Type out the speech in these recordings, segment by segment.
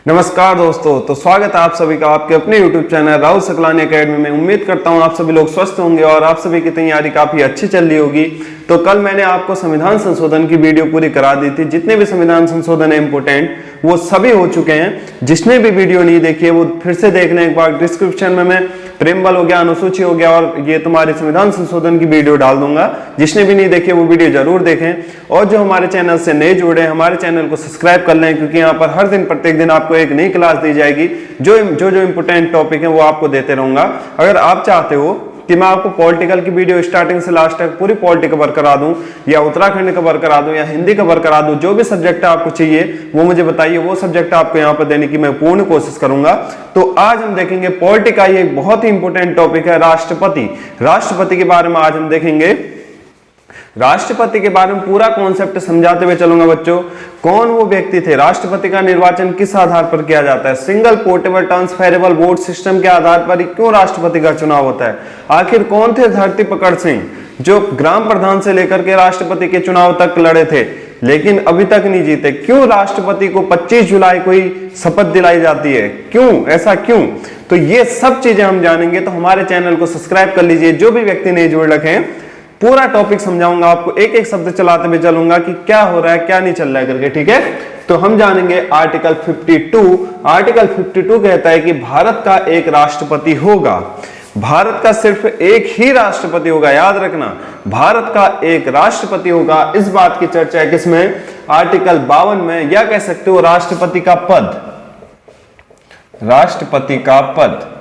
नमस्कार दोस्तों, तो स्वागत है आप सभी का आपके अपने YouTube channel Rahul Saklani academy में। उम्मीद करता हूं आप सभी लोग स्वस्थ होंगे और आप सभी की तैयारी काफी अच्छी चल रही होगी। तो कल मैंने आपको संविधान संशोधन की वीडियो पूरी करा दी थी। जितने भी संविधान संशोधन है इंपोर्टेंट वो सभी हो चुके हैं। जिसने भी वीडियो नहीं देखी है वो फिर से देख लें एक बार। डिस्क्रिप्शन में मैं प्रेमबल हो गया, अनुसूची हो गया और ये तुम्हारे संविधान संशोधन की वीडियो डाल दूंगा। जिसने भी नहीं देखी वो वीडियो जरूर देखें। और जो हमारे चैनल से नए जुड़े हैं हमारे चैनल को सब्सक्राइब कर लें, क्योंकि यहाँ पर हर दिन प्रत्येक दिन आपको एक नई क्लास दी जाएगी। जो इंपोर्टेंट टॉपिक है वो आपको देते रहूंगा। अगर आप चाहते हो कि मैं आपको पॉलिटिकल की वीडियो स्टार्टिंग से लास्ट तक पूरी पॉलिटी कवर करा दूं, या उत्तराखंड कवर करा दूं, या हिंदी कवर करा दूं, जो भी सब्जेक्ट आपको चाहिए वो मुझे बताइए। वो सब्जेक्ट आपको यहाँ पर देने की मैं पूर्ण कोशिश करूंगा। तो आज हम देखेंगे पॉलिटी का ये बहुत ही इंपॉर्टेंट टॉपिक है राष्ट्रपति। राष्ट्रपति के बारे में आज हम देखेंगे। राष्ट्रपति के बारे में पूरा कॉन्सेप्ट समझाते हुए चलूंगा बच्चों। कौन वो व्यक्ति थे, राष्ट्रपति का निर्वाचन किस आधार पर किया जाता है, single portable transferable vote system के आधार पर क्यों राष्ट्रपति का चुनाव होता है, आखिर कौन थे धरती पकड़ सिंह जो ग्राम प्रधान से लेकर के राष्ट्रपति के चुनाव तक लड़े थे लेकिन अभी तक नहीं जीते, क्यों राष्ट्रपति को 25 जुलाई को ही शपथ दिलाई जाती है, क्यों, ऐसा क्यों। तो ये सब चीजें हम जानेंगे। तो हमारे चैनल को सब्सक्राइब कर लीजिए। जो भी व्यक्ति नहीं जुड़ रखे हैं पूरा टॉपिक समझाऊंगा आपको, एक एक शब्द चलाते हुए चलूंगा कि क्या हो रहा है क्या नहीं चल रहा है करके, ठीक है। तो हम जानेंगे आर्टिकल 52। आर्टिकल 52 कहता है कि भारत का एक राष्ट्रपति होगा। भारत का सिर्फ एक ही राष्ट्रपति होगा, याद रखना, भारत का एक राष्ट्रपति होगा। इस बात की चर्चा है किसमें, आर्टिकल 52 में, या कह सकते हो राष्ट्रपति का पद। राष्ट्रपति का पद,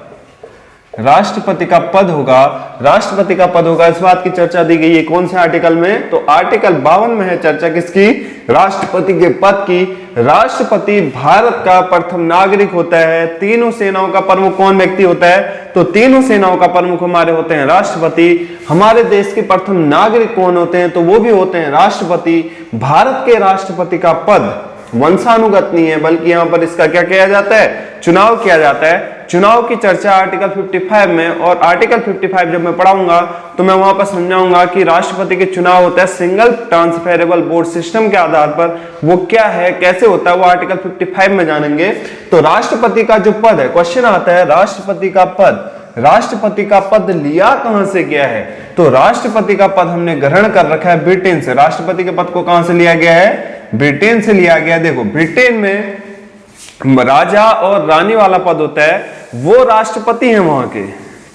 राष्ट्रपति का पद होगा, राष्ट्रपति का पद होगा। इस बात की चर्चा दी गई है कौन से आर्टिकल में, तो आर्टिकल 52 में है चर्चा किसकी, राष्ट्रपति के पद की। राष्ट्रपति भारत का प्रथम नागरिक होता है। तीनों सेनाओं का प्रमुख कौन व्यक्ति होता है, तो तीनों सेनाओं का प्रमुख हमारे होते हैं राष्ट्रपति। हमारे देश के प्रथम नागरिक कौन होते हैं, तो वो भी होते हैं राष्ट्रपति। भारत के राष्ट्रपति का पद वंशानुगत नहीं है, बल्कि यहां पर इसका क्या किया जाता है, चुनाव किया जाता है। चुनाव की चर्चा आर्टिकल 55 में, और आर्टिकल 55 जब मैं पढ़ाऊंगा तो मैं वहां पर समझाऊंगा कि राष्ट्रपति के चुनाव होता है सिंगल ट्रांसफरेबल वोट सिस्टम के आधार पर। वो क्या है, कैसे होता है, वो आर्टिकल 55 में जानेंगे। तो राष्ट्रपति का जो पद है, क्वेश्चन आता है राष्ट्रपति का पद, राष्ट्रपति का पद लिया कहां से गया है, तो राष्ट्रपति का पद हमने ग्रहण कर रखा है ब्रिटेन से। राष्ट्रपति के पद को कहां से लिया गया है, ब्रिटेन से लिया गया। देखो ब्रिटेन में राजा और रानी वाला पद होता है, वो राष्ट्रपति हैं वहां के,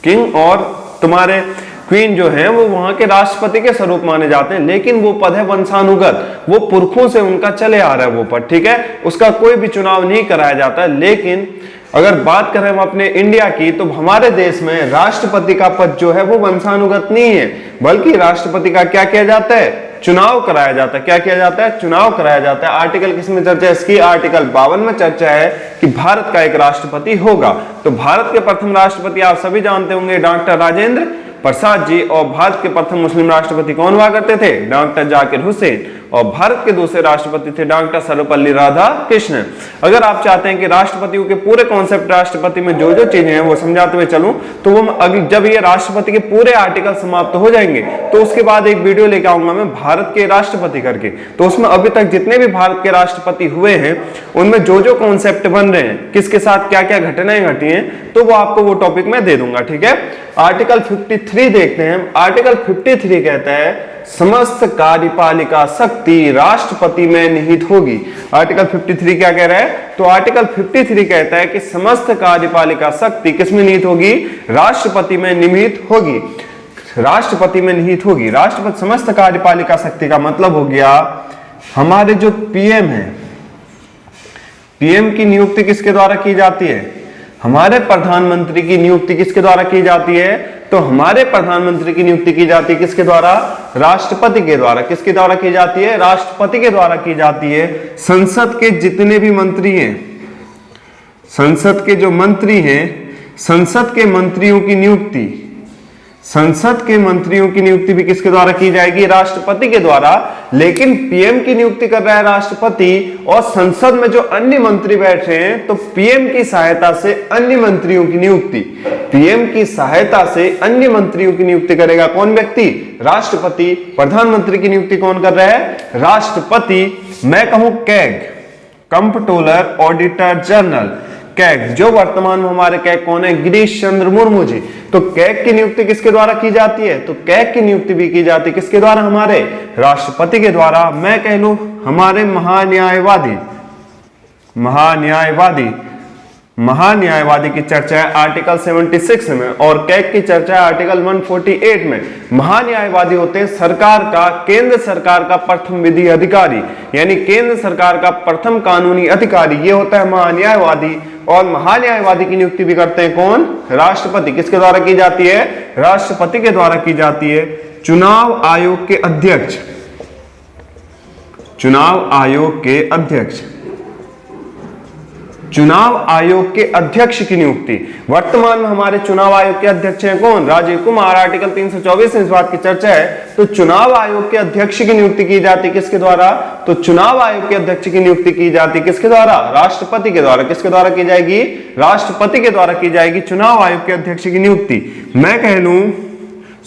किंग और तुम्हारे क्वीन जो हैं वो वहां के राष्ट्रपति के स्वरूप माने जाते हैं। लेकिन वो पद है वंशानुगत, वो पुरखों से उनका चले आ रहा है वो पद, ठीक है। उसका कोई भी चुनाव नहीं कराया जाता है। लेकिन अगर बात करें हम अपने इंडिया की, तो हमारे देश में राष्ट्रपति का पद जो है वो वंशानुगत नहीं है, बल्कि राष्ट्रपति का क्या किया जाता है, चुनाव कराया जाता है। क्या किया जाता है, चुनाव कराया जाता है। आर्टिकल किसमें चर्चा है इसकी, आर्टिकल 52 में चर्चा है कि भारत का एक राष्ट्रपति होगा। तो भारत के प्रथम राष्ट्रपति आप सभी जानते होंगे डॉक्टर राजेंद्र प्रसाद जी, और भारत के प्रथम मुस्लिम राष्ट्रपति कौन हुआ करते थे, डॉक्टर जाकिर हुसैन, और भारत के दूसरे राष्ट्रपति थे डॉक्टर सर्वपल्ली राधाकृष्णन। अगर आप चाहते हैं कि राष्ट्रपतियों के पूरे कॉन्सेप्ट, राष्ट्रपति में जो जो चीजें हैं वो समझाते हुए चलूं, तो वो जब ये राष्ट्रपति के पूरे आर्टिकल समाप्त हो जाएंगे तो उसके बाद एक वीडियो लेके आऊंगा मैं भारत के राष्ट्रपति करके। तो उसमें अभी तक जितने भी भारत के राष्ट्रपति हुए हैं उनमें जो जो कॉन्सेप्ट बन रहे हैं, किसके साथ क्या क्या घटनाएं घटी हैं, तो वो आपको वो टॉपिक में दे दूंगा, ठीक है। आर्टिकल 53 देखते हैं। आर्टिकल 53 कहता है समस्त कार्यपालिका शक्ति राष्ट्रपति में निहित होगी। आर्टिकल 53 क्या कह रहा है, तो आर्टिकल 53 कहता है कि समस्त कार्यपालिका शक्ति किसमें निहित होगी, राष्ट्रपति में निहित होगी, राष्ट्रपति में निहित होगी। राष्ट्रपति समस्त कार्यपालिका शक्ति का मतलब हो गया हमारे जो पीएम है, पीएम की नियुक्ति किसके द्वारा की जाती है, हमारे प्रधानमंत्री की नियुक्ति किसके द्वारा की जाती है, तो हमारे प्रधानमंत्री की नियुक्ति की जाती है किसके द्वारा, राष्ट्रपति के द्वारा। किसके द्वारा की जाती है, राष्ट्रपति के द्वारा की जाती है। संसद के जितने भी मंत्री हैं, संसद के जो मंत्री हैं, संसद के मंत्रियों की नियुक्ति, संसद के मंत्रियों की नियुक्ति भी किसके द्वारा की जाएगी, राष्ट्रपति के द्वारा। लेकिन पीएम की नियुक्ति कर रहा है राष्ट्रपति, और संसद में जो अन्य मंत्री बैठे हैं तो पीएम की सहायता से अन्य मंत्रियों की नियुक्ति, पीएम की सहायता से अन्य मंत्रियों की नियुक्ति करेगा कौन व्यक्ति, राष्ट्रपति। प्रधानमंत्री की नियुक्ति कौन कर रहा है, राष्ट्रपति। मैं कहूं CAG, comptroller auditor general CAG, जो वर्तमान में हमारे कैग कौन है, गिरीश चंद्र मुर्मू जी। तो कैग की नियुक्ति किसके द्वारा की जाती है, तो कैग की नियुक्ति भी की जाती है किसके द्वारा, हमारे राष्ट्रपति के द्वारा। मैं कह लूं हमारे महान्यायवादी की चर्चा है आर्टिकल 76 में और कैग की चर्चा है आर्टिकल 148 में। महान्यायवादी होते हैं सरकार का, केंद्र सरकार का प्रथम विधि अधिकारी, यानी केंद्र सरकार का प्रथम कानूनी अधिकारी, ये होता है महान्यायवादी। और महान्यायवादी की नियुक्ति भी करते हैं कौन, राष्ट्रपति। किसके द्वारा की जाती है, राष्ट्रपति के द्वारा की जाती है। चुनाव आयोग के अध्यक्ष, चुनाव आयोग के अध्यक्ष, चुनाव आयोग के अध्यक्ष की नियुक्ति, वर्तमान में हमारे चुनाव आयोग के अध्यक्ष हैं कौन, राजीव कुमार। आर्टिकल 324 में इस बात की चर्चा है। तो चुनाव आयोग के अध्यक्ष की नियुक्ति की जाती है किसके द्वारा, तो चुनाव आयोग के अध्यक्ष की नियुक्ति की जाती है किसके द्वारा, राष्ट्रपति के द्वारा। किसके द्वारा की जाएगी, राष्ट्रपति के द्वारा की जाएगी चुनाव आयोग के अध्यक्ष की नियुक्ति। मैं कह लूं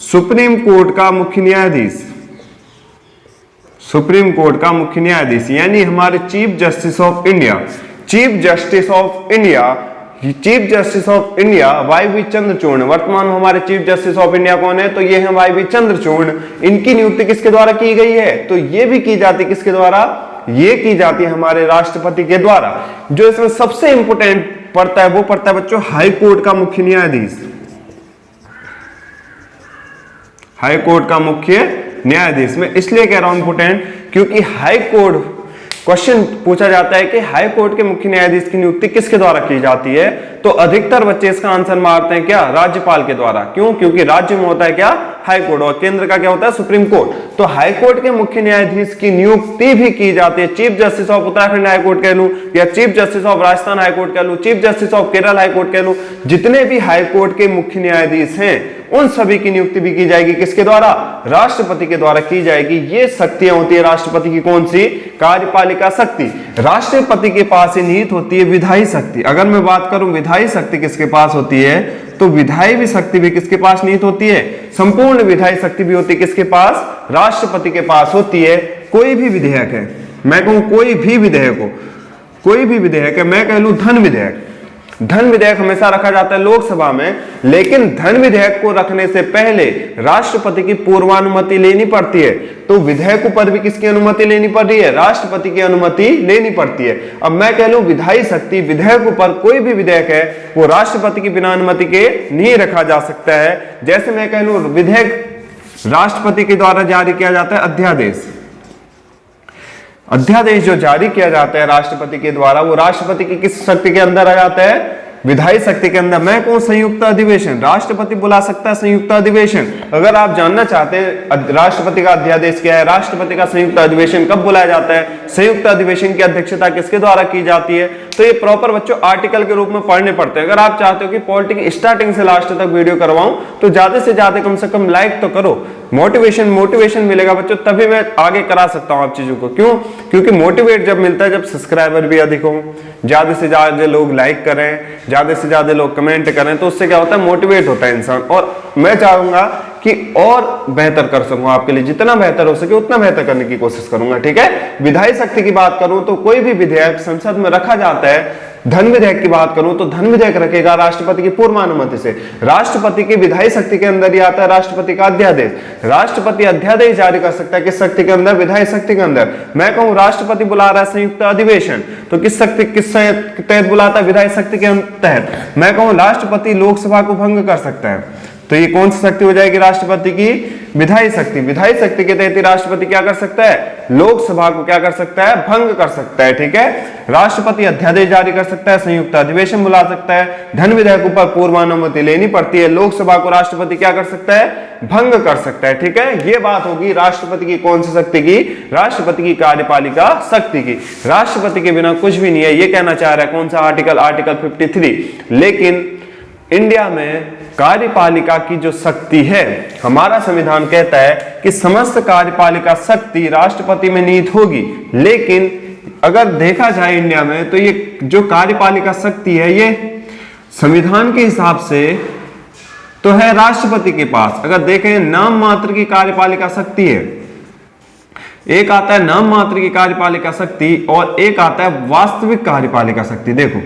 सुप्रीम कोर्ट का मुख्य न्यायाधीश, सुप्रीम कोर्ट का मुख्य न्यायाधीश यानी हमारे chief justice of India, chief justice of India, chief justice of India वाई.वी. Chandrachud. वर्तमान में हमारे चीफ जस्टिस ऑफ इंडिया कौन है, तो ये है वाई.वी. चंद्रचूड़। इनकी नियुक्ति किसके द्वारा की गई है, तो ये भी की जाती है किसके द्वारा, ये की जाती है हमारे राष्ट्रपति के द्वारा। जो इसमें सबसे इंपोर्टेंट पड़ता है वो पड़ता है बच्चों हाई कोर्ट का मुख्य न्यायाधीश, हाई कोर्ट का मुख्य न्यायाधीश। मैं इसलिए कह रहा हूं इंपोर्टेंट क्योंकि हाई कोर्ट क्वेश्चन पूछा जाता है कि हाई कोर्ट के मुख्य न्यायाधीश की नियुक्ति किसके द्वारा की जाती है, तो अधिकतर बच्चे इसका आंसर मारते हैं क्या, राज्यपाल के द्वारा। क्यों, क्योंकि राज्य में होता है क्या, हाई कोर्ट, और केंद्र का क्या होता है, सुप्रीम कोर्ट। तो हाई कोर्ट के मुख्य न्यायाधीश की नियुक्ति भी की जाती है। Chief justice of Uttarakhand high court कह लूं, या chief justice of Rajasthan high court कह लूं, chief justice of Kerala high court कह लूं, जितने भी हाई कोर्ट के मुख्य न्यायाधीश हैं उन सभी की नियुक्ति भी की जाएगी किसके द्वारा, राष्ट्रपति के द्वारा की जाएगी। ये शक्तियां होती है राष्ट्रपति की, कौन सी, कार्यपालिका शक्ति। राष्ट्रपति के पास ही निहित होती है विधायी शक्ति। अगर मैं बात करूं विधायी शक्ति किसके पास होती है, तो विधायी शक्ति भी किसके पास निहित होती है, संपूर्ण विधायी शक्ति भी होती है किसके पास, राष्ट्रपति के पास होती है। कोई भी विधेयक है, मैं कहूं कोई भी विधेयक हो, कोई भी विधेयक है, मैं कह लूं धन विधेयक, धन विधेयक हमेशा रखा जाता है लोकसभा में, लेकिन धन विधेयक को रखने से पहले राष्ट्रपति की पूर्वानुमति लेनी पड़ती है। तो विधेयक पर भी किसकी अनुमति लेनी पड़ रही है, राष्ट्रपति की अनुमति लेनी पड़ती है। अब मैं कह लूं विधायी शक्ति, विधेयक पर कोई भी विधेयक है वो राष्ट्रपति की बिना अनुमति के नहीं रखा जा सकता है। जैसे मैं कह लूं विधेयक राष्ट्रपति के द्वारा जारी किया जाता है अध्यादेश, अध्यादेश जो जारी किया जाता है राष्ट्रपति के द्वारा, वो राष्ट्रपति की किस शक्ति के अंदर आ जाता है, विधायी शक्ति के अंदर। मैं कहूं संयुक्त अधिवेशन, राष्ट्रपति बुला सकता है संयुक्त अधिवेशन। अगर आप जानना चाहते हैं राष्ट्रपति का अध्यादेश क्या है, राष्ट्रपति का संयुक्त अधिवेशन कब बुलाया जाता है, संयुक्त अधिवेशन की अध्यक्षता किसके द्वारा की जाती है, तो ये प्रॉपर बच्चों आर्टिकल के रूप में पढ़ने पड़ते हैं। अगर आप चाहते हो कि पॉलिटिक्स स्टार्टिंग से लास्ट तक वीडियो करवाऊं तो ज्यादा से ज्यादा कम से कम लाइक तो करो, मोटिवेशन मिलेगा बच्चों, तभी मैं आगे करा सकता हूं आप चीजों को। क्यों, क्योंकि मोटिवेट जब मिलता है जब सब्सक्राइबर भी अधिक हो, ज्यादा से ज्यादा लोग लाइक करें, ज्यादा से ज्यादा लोग कमेंट करें, तो उससे क्या होता है, मोटिवेट होता है इंसान। और मैं चाहूंगा कि और बेहतर कर सकूं आपके लिए, जितना बेहतर हो सके उतना बेहतर करने की कोशिश करूंगा, ठीक है। विधायी शक्ति की बात करूं तो कोई भी विधेयक संसद में रखा जाता है। धन विधेयक की बात करूं तो धन विधेयक रखेगा राष्ट्रपति की पूर्वानुमति से। राष्ट्रपति की विधायी शक्ति के अंदर ही आता है राष्ट्रपति का अध्यादेश। राष्ट्रपति अध्यादेश जारी कर सकता है किस शक्ति के अंदर, विधायी शक्ति के अंदर। मैं कहूं राष्ट्रपति बुला रहा है संयुक्त अधिवेशन, तो किस शक्ति, किस तहत बुलाता है, विधायी शक्ति के तहत। मैं कहूं राष्ट्रपति लोकसभा को भंग कर सकता है, तो ये कौन सी शक्ति हो जाएगी, राष्ट्रपति की विधायी शक्ति। विधायी शक्ति के तहत राष्ट्रपति क्या कर सकता है, लोकसभा को क्या कर सकता है, भंग कर सकता है, ठीक है। राष्ट्रपति अध्यादेश जारी कर सकता है, संयुक्त अधिवेशन बुला सकता है, धन विधेयक पर पूर्वानुमति लेनी पड़ती है, लोकसभा को राष्ट्रपति क्या कर सकता है, भंग कर सकता है, ठीक है। ये बात होगी राष्ट्रपति की कौन सी शक्ति की, राष्ट्रपति की कार्यपालिका शक्ति की। राष्ट्रपति के बिना कुछ भी नहीं है, ये कहना चाह रहा है कौन सा आर्टिकल, आर्टिकल 53। लेकिन इंडिया में कार्यपालिका की जो शक्ति है, हमारा संविधान कहता है कि समस्त कार्यपालिका शक्ति राष्ट्रपति में निहित होगी। लेकिन अगर देखा जाए इंडिया में तो ये जो कार्यपालिका शक्ति है ये संविधान के हिसाब से तो है राष्ट्रपति के पास। अगर देखें नाम मात्र की कार्यपालिका शक्ति है, एक आता है नाम मात्र की कार्यपालिका शक्ति और एक आता है वास्तविक कार्यपालिका शक्ति। देखो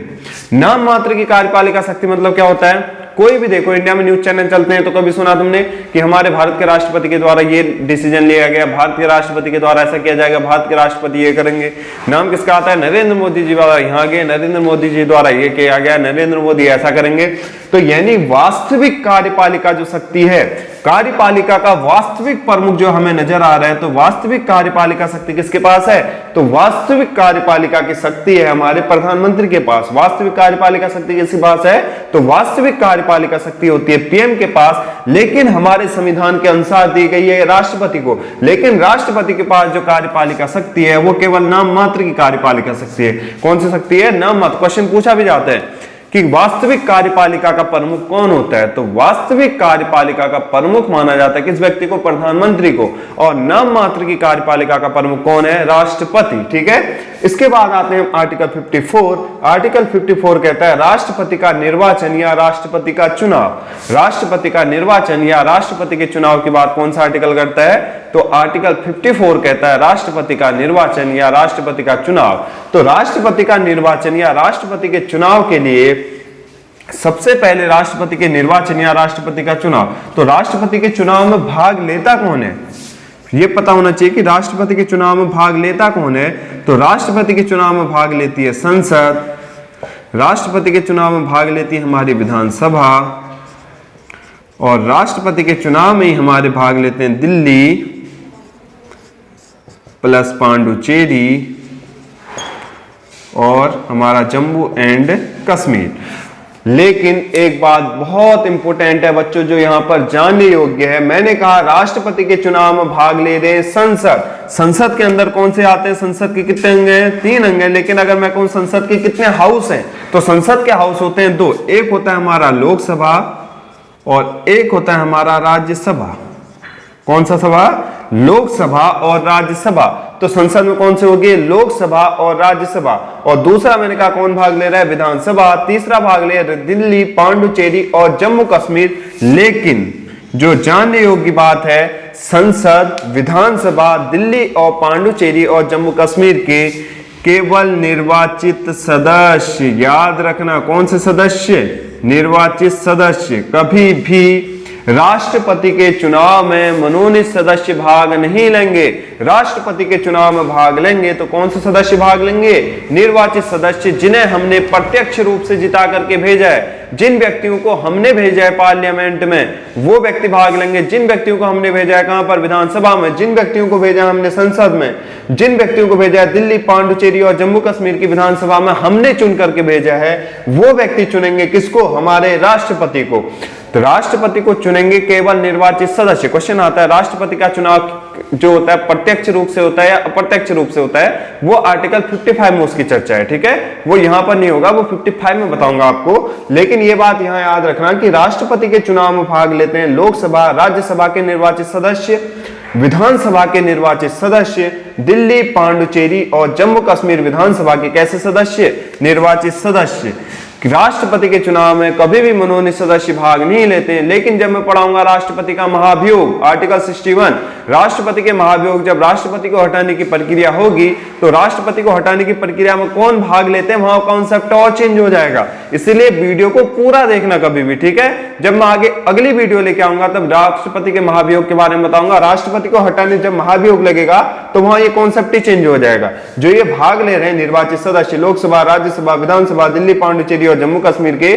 नाम मात्र की कार्यपालिका शक्ति मतलब क्या होता है, कोई भी देखो इंडिया में न्यूज चैनल चलते हैं तो कभी सुना तुमने कि हमारे भारत के राष्ट्रपति के द्वारा ये डिसीजन लिया गया, भारत के राष्ट्रपति के द्वारा ऐसा किया जाएगा, भारत के राष्ट्रपति ये करेंगे। नाम किसका आता है, नरेंद्र मोदी जी द्वारा यहाँ गए, नरेंद्र मोदी जी द्वारा ये किया गया, नरेंद्र मोदी ऐसा करेंगे। तो यानी वास्तविक कार्यपालिका जो शक्ति है, कार्यपालिका का वास्तविक प्रमुख जो हमें नजर आ रहा है, तो वास्तविक कार्यपालिका शक्ति किसके पास है, तो वास्तविक कार्यपालिका की शक्ति है हमारे प्रधानमंत्री के पास। वास्तविक कार्यपालिका शक्ति किसके पास है, तो वास्तविक कार्यपालिका शक्ति होती है पीएम के पास, लेकिन हमारे संविधान के अनुसार दी गई है राष्ट्रपति को। लेकिन राष्ट्रपति के पास जो कार्यपालिका शक्ति है वो केवल नाम मात्र की कार्यपालिका शक्ति है। कौन सी शक्ति है, नाम मात्र। क्वेश्चन पूछा भी जाता है कि वास्तविक कार्यपालिका का प्रमुख कौन होता है, तो वास्तविक कार्यपालिका का प्रमुख माना जाता है किस व्यक्ति को, प्रधानमंत्री को। और नाम मात्र की कार्यपालिका का प्रमुख कौन है, राष्ट्रपति। ठीक है, इसके बाद आते हैं आर्टिकल 54। आर्टिकल 54 कहता है राष्ट्रपति का निर्वाचन या राष्ट्रपति का चुनाव। राष्ट्रपति का निर्वाचन या राष्ट्रपति के चुनाव की बात कौन सा आर्टिकल करता है, तो आर्टिकल 54 कहता है राष्ट्रपति का निर्वाचन या राष्ट्रपति का चुनाव। तो राष्ट्रपति का निर्वाचन या राष्ट्रपति के चुनाव के लिए सबसे पहले राष्ट्रपति के निर्वाचन या राष्ट्रपति का चुनाव, तो राष्ट्रपति के चुनाव में भाग लेता कौन है, ये पता होना चाहिए कि राष्ट्रपति के चुनाव में भाग लेता कौन है। तो राष्ट्रपति के चुनाव में भाग लेती है संसद, राष्ट्रपति के चुनाव में भाग लेती है हमारी विधानसभा, और राष्ट्रपति के चुनाव में ही हमारे भाग लेते हैं दिल्ली प्लस पांडुचेरी और हमारा जम्मू एंड कश्मीर। लेकिन एक बात बहुत इंपॉर्टेंट है बच्चों जो यहां पर जानने योग्य है, मैंने कहा राष्ट्रपति के चुनाव में भाग ले रहे हैं संसद। संसद के अंदर कौन से आते हैं, संसद के कितने अंग हैं, 3 अंग हैं। लेकिन अगर मैं कहूं संसद के कितने हाउस हैं, तो संसद के हाउस होते हैं 2, एक होता है हमारा लोकसभा और एक होता है हमारा राज्यसभा। कौन सा सभा, लोकसभा और राज्यसभा। तो संसद में कौन से होगी, लोकसभा और राज्यसभा। और दूसरा मैंने कहा कौन भाग ले रहा है, विधानसभा। तीसरा भाग ले रहा है दिल्ली, पांडुचेरी और जम्मू कश्मीर। लेकिन जो जानने योग्य बात है, संसद, विधानसभा, दिल्ली और पांडुचेरी और जम्मू कश्मीर के केवल निर्वाचित सदस्य, याद रखना कौन से सदस्य, निर्वाचित सदस्य, कभी भी राष्ट्रपति के चुनाव में मनोनीत सदस्य भाग नहीं लेंगे। राष्ट्रपति के चुनाव में भाग लेंगे तो कौन से सदस्य भाग लेंगे, निर्वाचित सदस्य, जिन्हें हमने प्रत्यक्ष रूप से जिता करके भेजा है। जिन व्यक्तियों को हमने भेजा है पार्लियामेंट में वो व्यक्ति भाग लेंगे। जिन व्यक्तियों को हमने भेजा है कहां पर, विधानसभा में। जिन व्यक्तियों को भेजा है हमने संसद में। जिन व्यक्तियों को भेजा है दिल्ली, पांडुचेरी और जम्मू कश्मीर की विधानसभा में हमने चुन करके भेजा है, वो व्यक्ति चुनेंगे किसको, हमारे राष्ट्रपति को। तो राष्ट्रपति को चुनेंगे केवल निर्वाचित सदस्य। क्वेश्चन आता है राष्ट्रपति का चुनाव जो होता है प्रत्यक्ष रूप से होता है या अप्रत्यक्ष रूप से होता है, वो आर्टिकल 55 में उसकी चर्चा है। ठीक है, वो यहां पर नहीं होगा, वो 55 में बताऊंगा आपको। लेकिन ये बात यहां याद रखना कि राष्ट्रपति के चुनाव में भाग लेते हैं लोकसभा, राज्यसभा के निर्वाचित सदस्य, विधानसभा के निर्वाचित सदस्य, दिल्ली, पांडुचेरी और जम्मू कश्मीर विधानसभा के कैसे सदस्य, निर्वाचित सदस्य। राष्ट्रपति के चुनाव में कभी भी मनोनीत सदस्य भाग नहीं लेते हैं। लेकिन जब मैं पढ़ाऊंगा राष्ट्रपति का महाभियोग, आर्टिकल 61, राष्ट्रपति के महाभियोग, जब राष्ट्रपति को हटाने की प्रक्रिया होगी तो राष्ट्रपति को हटाने की प्रक्रिया में कौन भाग लेते हैं, वहां कॉन्सेप्ट और चेंज हो जाएगा। इसलिए वीडियो को पूरा देखना कभी भी, ठीक है। जब मैं आगे अगली वीडियो लेके आऊंगा तब राष्ट्रपति के महाभियोग के बारे में बताऊंगा। राष्ट्रपति को हटाने जब महाभियोग लगेगा तो वहां ये कॉन्सेप्ट ही चेंज हो जाएगा। जो ये भाग ले रहे हैं निर्वाचित सदस्य, लोकसभा, राज्यसभा, विधानसभा, दिल्ली, पांडुचेरी और जम्मू कश्मीर के,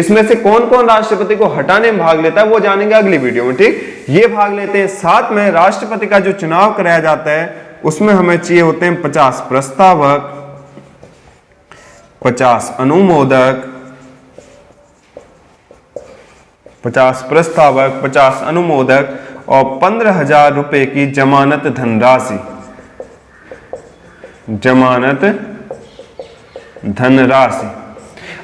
इसमें से कौन कौन राष्ट्रपति को हटाने में भाग लेता है वो जानेंगे अगली वीडियो में, ठीक। ये भाग लेते हैं। साथ में राष्ट्रपति का जो चुनाव कराया जाता है उसमें हमें चाहिए होते हैं 50 प्रस्तावक, 50 अनुमोदक, 50 प्रस्तावक, 50 अनुमोदक और 15,000 रुपए की जमानत धनराशि। जमानत धनराशि।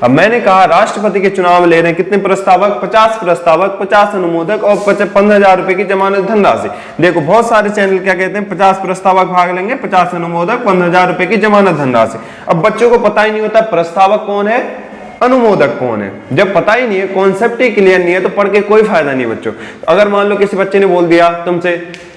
अब मैंने कहा राष्ट्रपति के चुनाव में ले रहे हैं कितने प्रस्तावक, 50 प्रस्तावक, 50 अनुमोदक और 15,000 रुपए की जमानत धनराशि। देखो बहुत सारे चैनल क्या कहते हैं, 50 प्रस्तावक भाग लेंगे, 50 अनुमोदक, 15,000 रुपए की जमानत धनराशि। अब बच्चों को पता ही नहीं होता प्रस्तावक कौन है, अनुमोदक कौन है। जब पता ही नहीं है, कॉन्सेप्ट ही क्लियर नहीं है, तो पढ़ के कोई फायदा नहीं बच्चों। अगर मान लो किसी बच्चे ने बोल दिया तुमसे,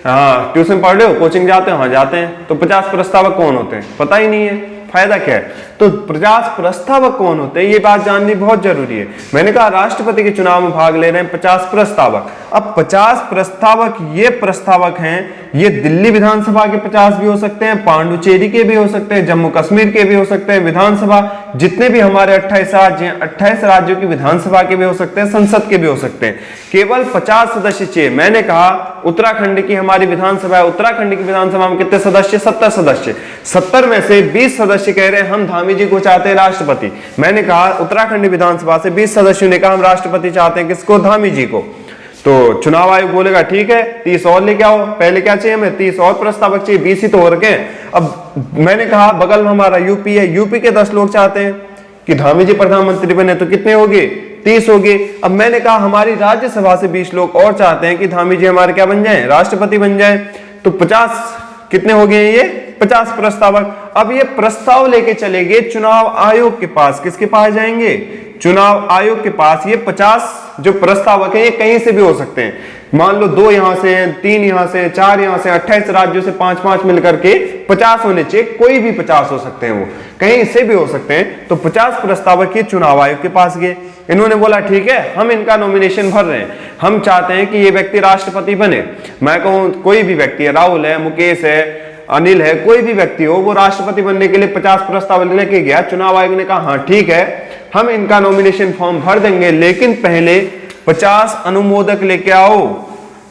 हाँ ट्यूशन पढ़ रहे हो, कोचिंग जाते हो, हाँ जाते हैं, तो 50 प्रस्तावक कौन होते हैं पता ही नहीं है, फायदा क्या है। तो 50 प्रस्तावक कौन होते हैं ये बात जाननी बहुत जरूरी है। मैंने कहा राष्ट्रपति के चुनाव में भाग ले रहे हैं 50 प्रस्तावक। अब 50 प्रस्तावक ये प्रस्तावक हैं, ये दिल्ली विधानसभा के 50 भी हो सकते हैं, पांडुचेरी के भी हो सकते हैं, जम्मू कश्मीर के भी हो सकते हैं, विधानसभा जितने भी हमारे 28 राज्य हैं, 28 राज्यों की विधानसभा के भी हो सकते हैं, संसद के भी हो सकते हैं। केवल 50 सदस्य चाहिए। मैंने कहा उत्तराखंड की हमारी विधानसभा है, उत्तराखंड की विधानसभा में कितने सदस्य, 70 सदस्य। 70 में से 20 सदस्य कह रहे हैं हम धामी जी को चाहते हैं राष्ट्रपति। मैंने कहा उत्तराखंड विधानसभा से 20 सदस्यों ने कहा हम राष्ट्रपति चाहते हैं, किसको, धामी जी को। तो चुनाव आयोग बोलेगा ठीक है 30 और लेके आओ। पहले क्या चाहिए हमें, 30 और प्रस्तावक चाहिए, 20 ही तो हो रखे हैं। अब मैंने कहा बगल में हमारा यूपी है, यूपी के 10 लोग चाहते हैं कि धामी जी प्रधानमंत्री बने, तो कितने हो गए, 30 हो गए। अब मैंने कहा हमारी राज्यसभा से 20 लोग और चाहते हैं कि धामी जी हमारे क्या बन जाए, राष्ट्रपति बन जाए, तो 50 कितने हो गए ये, 50 प्रस्तावक। अब ये प्रस्ताव लेके चले गए चुनाव आयोग के पास। किसके पास जाएंगे, चुनाव आयोग के पास। ये 50 जो प्रस्तावक हैं ये कहीं से भी हो सकते हैं। मान लो 2 यहां से हैं, 3 यहां से, 4 यहां से, 28 राज्यों से 5-5 मिलकर के 50 होने चाहिए। कोई भी 50 हो सकते हैं, वो कहीं से भी हो सकते हैं। तो 50 प्रस्तावक ये चुनाव आयोग के पास गए। इन्होंने बोला ठीक है हम इनका नॉमिनेशन भर रहे हैं, हम चाहते हैं कि ये व्यक्ति राष्ट्रपति बने। मैं कहूं कोई भी व्यक्ति है, राहुल है, मुकेश है, अनिल है, कोई भी व्यक्ति हो, वो राष्ट्रपति बनने के लिए 50 प्रस्ताव लेके गया। चुनाव आयोग ने कहा हाँ ठीक है हम इनका नॉमिनेशन फॉर्म भर देंगे, लेकिन पहले 50 अनुमोदक लेके आओ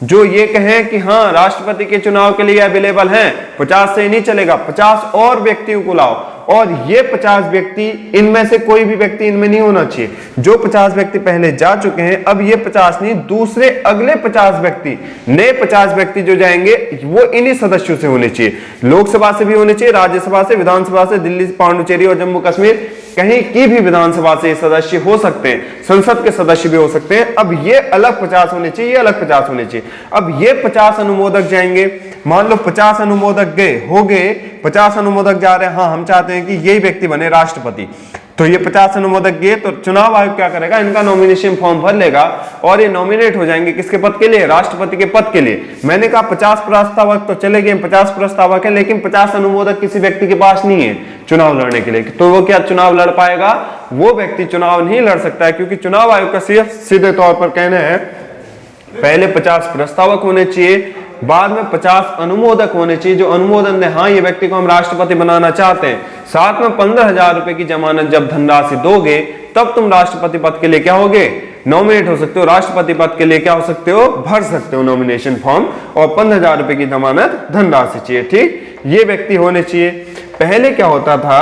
जो ये कहें कि हाँ राष्ट्रपति के चुनाव के लिए अवेलेबल हैं। 50 से नहीं चलेगा, 50 और व्यक्तियों को लाओ। और ये 50 व्यक्ति, इनमें से कोई भी व्यक्ति इनमें नहीं होना चाहिए। जो 50 व्यक्ति पहले जा चुके हैं, अब ये 50 नहीं, दूसरे अगले 50 व्यक्ति, नए 50 व्यक्ति जो जाएंगे वो इन्हीं सदस्यों से होने चाहिए। लोकसभा से भी होने चाहिए, राज्यसभा से, विधानसभा से, दिल्ली, पांडुचेरी और जम्मू कश्मीर कहीं की भी विधानसभा से सदस्य हो सकते हैं, संसद के सदस्य भी हो सकते हैं। अब ये अलग 50 होने चाहिए, ये अलग 50 होने चाहिए। अब ये 50 अनुमोदक जाएंगे। मान लो 50 अनुमोदक गए, हो गए 50 अनुमोदक जा रहे हैं, हाँ हम चाहते हैं कि यही व्यक्ति बने राष्ट्रपति। तो ये 50 अनुमोदक गए, तो चुनाव आयोग क्या करेगा, इनका नॉमिनेशन फॉर्म भर लेगा और ये नॉमिनेट हो जाएंगे किसके पद के लिए, राष्ट्रपति के पद के लिए। मैंने कहा 50 प्रस्तावक तो चले गए, 50 प्रस्तावक है, लेकिन 50 अनुमोदक किसी व्यक्ति के पास नहीं है चुनाव लड़ने के लिए। तो वो क्या चुनाव लड़ पाएगा, वो व्यक्ति चुनाव नहीं लड़ सकता है, क्योंकि चुनाव आयोग का सिर्फ सीधे तौर पर कहना है पहले 50 प्रस्तावक होने चाहिए, बाद में 50 अनुमोदक होने चाहिए जो अनुमोदन दे हाँ ये व्यक्ति को हम राष्ट्रपति बनाना चाहते हैं। साथ में 15,000 रुपए की जमानत जब धनराशि दोगे तब तुम राष्ट्रपति पद के लिए क्या होगे, नॉमिनेट हो सकते हो, राष्ट्रपति पद के लिए क्या हो सकते हो, भर सकते हो नॉमिनेशन फॉर्म, और 15,000 रुपए की जमानत धनराशि चाहिए। ठीक, ये व्यक्ति होने चाहिए। पहले क्या होता था,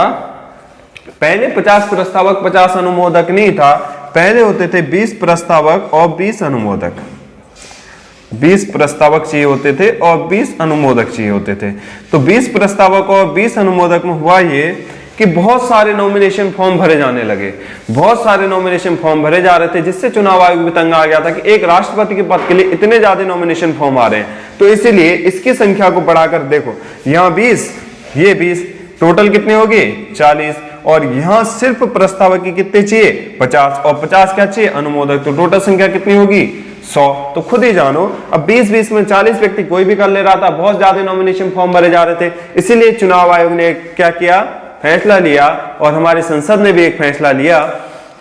पहले 50 प्रस्तावक 50 अनुमोदक नहीं था, पहले होते थे 20 प्रस्तावक और 20 अनुमोदक। 20 प्रस्तावक चाहिए होते थे और 20 अनुमोदक चाहिए होते थे। तो 20 प्रस्तावक और 20 अनुमोदक में हुआ ये कि बहुत सारे नॉमिनेशन फॉर्म भरे जाने लगे, बहुत सारे नॉमिनेशन फॉर्म भरे जा रहे थे, जिससे चुनाव आयोग भी तंग आ गया था कि एक राष्ट्रपति के पद के लिए इतने ज्यादा नॉमिनेशन फॉर्म आ रहे हैं। तो इसीलिए इसकी संख्या को बढ़ाकर देखो, यहाँ 20, ये 20, टोटल कितने हो गए 40, और यहां सिर्फ प्रस्तावक की कितने चाहिए 50, और 50 क्या चाहिए अनुमोदक, तो टोटल संख्या कितनी होगी 100। तो खुद ही जानो, अब 20-20 में 40 व्यक्ति कोई भी कर ले रहा था, बहुत ज्यादा नॉमिनेशन फॉर्म भरे जा रहे थे। इसीलिए चुनाव आयोग ने क्या किया, फैसला लिया, और हमारे संसद ने भी एक फैसला लिया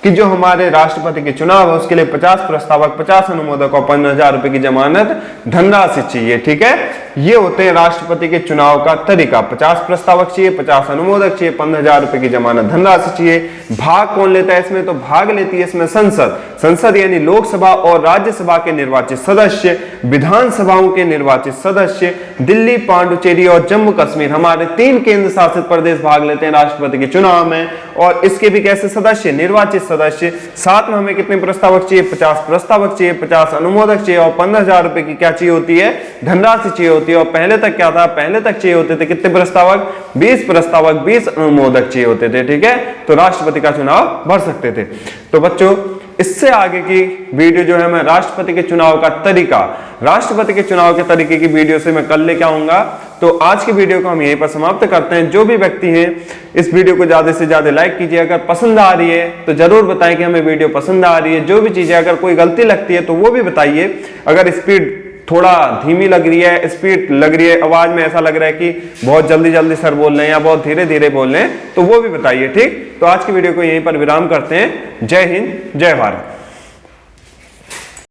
कि जो हमारे राष्ट्रपति के चुनाव है उसके लिए 50 प्रस्तावक, 50 अनुमोदक और 15,000 रुपए की जमानत धनराशि चाहिए। ठीक है, ये होते हैं राष्ट्रपति के चुनाव का तरीका। 50 प्रस्तावक चाहिए, 50 अनुमोदक चाहिए, 15,000 रुपए की जमानत धनराशि चाहिए। भाग कौन लेता है इसमें, तो भाग लेती है इसमें संसद। संसद यानी लोकसभा और राज्यसभा के निर्वाचित सदस्य, विधानसभाओं के निर्वाचित सदस्य, दिल्ली, पांडुचेरी और जम्मू कश्मीर, हमारे 3 केंद्र शासित प्रदेश भाग लेते हैं राष्ट्रपति के चुनाव में। और इसके भी कैसे सदस्य, निर्वाचित सदस्य। साथ में हमें कितने प्रस्तावक चाहिए, 50 प्रस्तावक चाहिए, 50 अनुमोदक चाहिए, और 15,000 रुपए की क्या चाहिए होती है, धनराशि चाहिए होती है। और पहले तक क्या था, पहले तक चाहिए होते थे कितने प्रस्तावक, 20 प्रस्तावक, 20 अनुमोदक चाहिए होते थे। ठीक है, तो राष्ट्रपति का चुनाव भर सकते थे। तो बच्चों इससे आगे की वीडियो जो है मैं राष्ट्रपति के चुनाव का तरीका, राष्ट्रपति के चुनाव के तरीके की वीडियो से मैं कल लेके आऊंगा। तो आज की वीडियो को हम यहीं पर समाप्त करते हैं। जो भी व्यक्ति हैं इस वीडियो को ज्यादा से ज्यादा लाइक कीजिए। अगर पसंद आ रही है तो जरूर बताएं कि हमें वीडियो पसंद आ रही है। जो भी चीजें अगर कोई गलती लगती है तो वो भी बताइए। अगर स्पीड थोड़ा धीमी लग रही है, स्पीड लग रही है, आवाज में ऐसा लग रहा है कि बहुत जल्दी जल्दी सर बोल रहे हैं या बहुत धीरे धीरे बोल रहे हैं, तो वो भी बताइए। ठीक, तो आज की वीडियो को यहीं पर विराम करते हैं। जय हिंद, जय भारत।